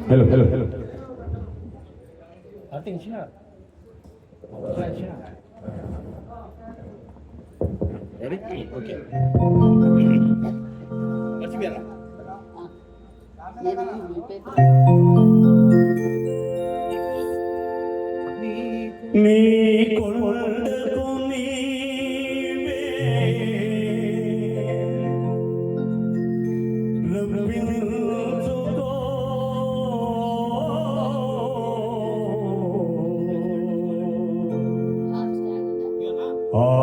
Hello, hello, hello. Attention. Attention. Ready? Okay. Let's begin. నీ కొండకు నీవే రప్పించుకో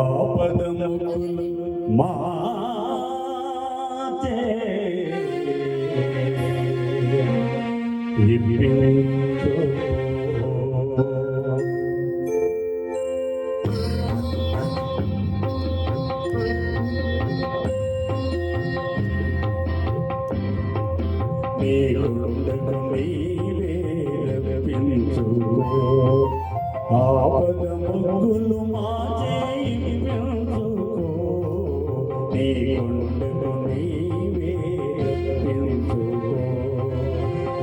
ఆపదములు మాచే నీకుండకు నీవే రప్పించు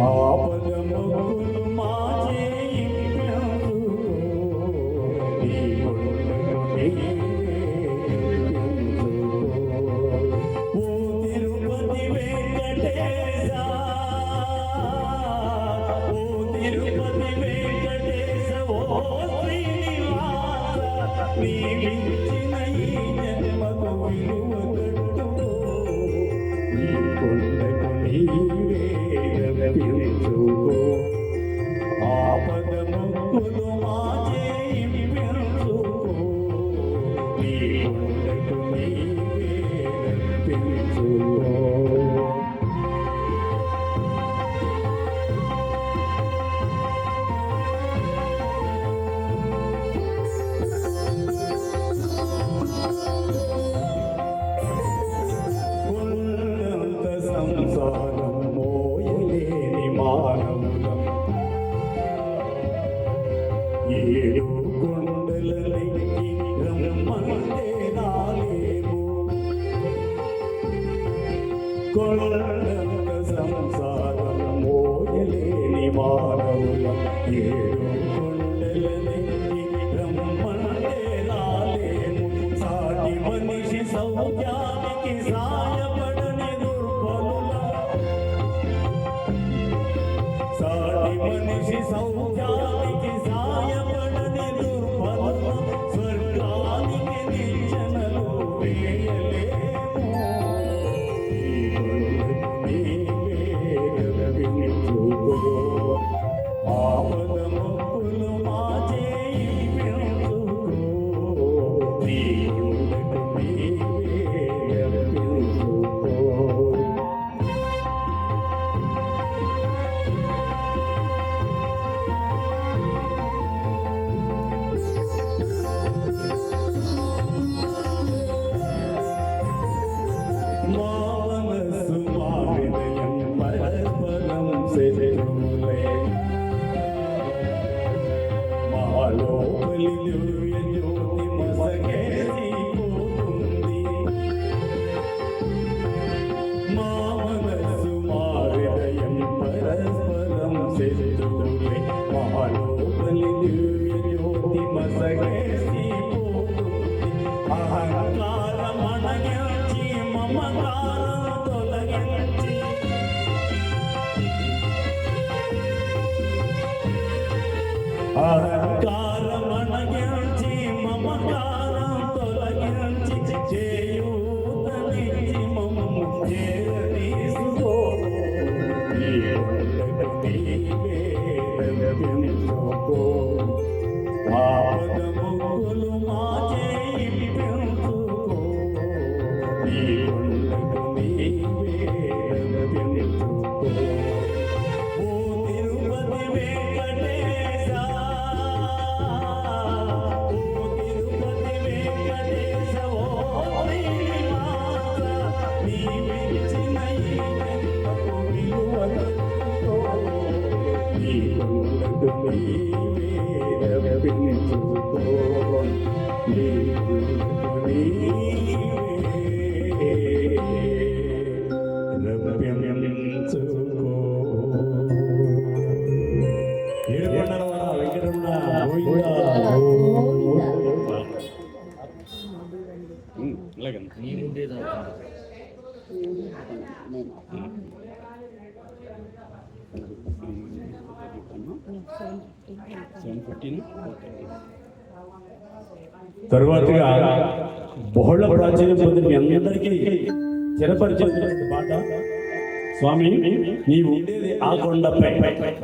ఆపదములు మాచేయించుకో నీకుండకు నీవే రప్పించుకో ఆపదములు మాచేయించుకో నీకుండకు నీవే ఆపదములు మాచేయించుకో నీకుండకు నీవే రప్పించుకో సంసారం మోయలేని మానవులం ఏడు కొండలకి రమ్మంటే రాలేము కొండంత సంసారం మోయలేని మానవులం ఏడు కొండలకి రమ్మంటే రాలేము సాటి మనిషి సౌఖ్యానికి సాయపడని సాటి మనిషి సౌఖ్యానికి సాయపడని దుర్బల స్వర్గానికి నిచ్చెనలు వేయలేము నీవే రప్పించుకో ఆపదములు మాచేయించుకో నీకుండకు నీవే నీ ముందే తాగుతాను. తరువాతగా బహుళ ప్రాచీన పొందిన మీ అందరికీ చిరపరిచినటువంటి పాట స్వామి నీవు ఉండేది ఆ కొండపై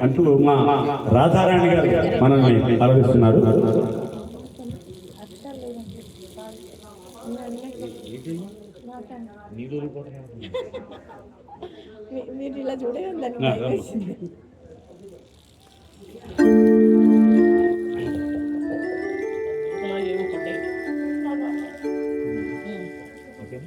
అంటూ మా రాధారాణి గారు మనల్ని ఆలోచిస్తున్నారు. నీళ్ళు మీరు ఇలా చూడేది ఓకే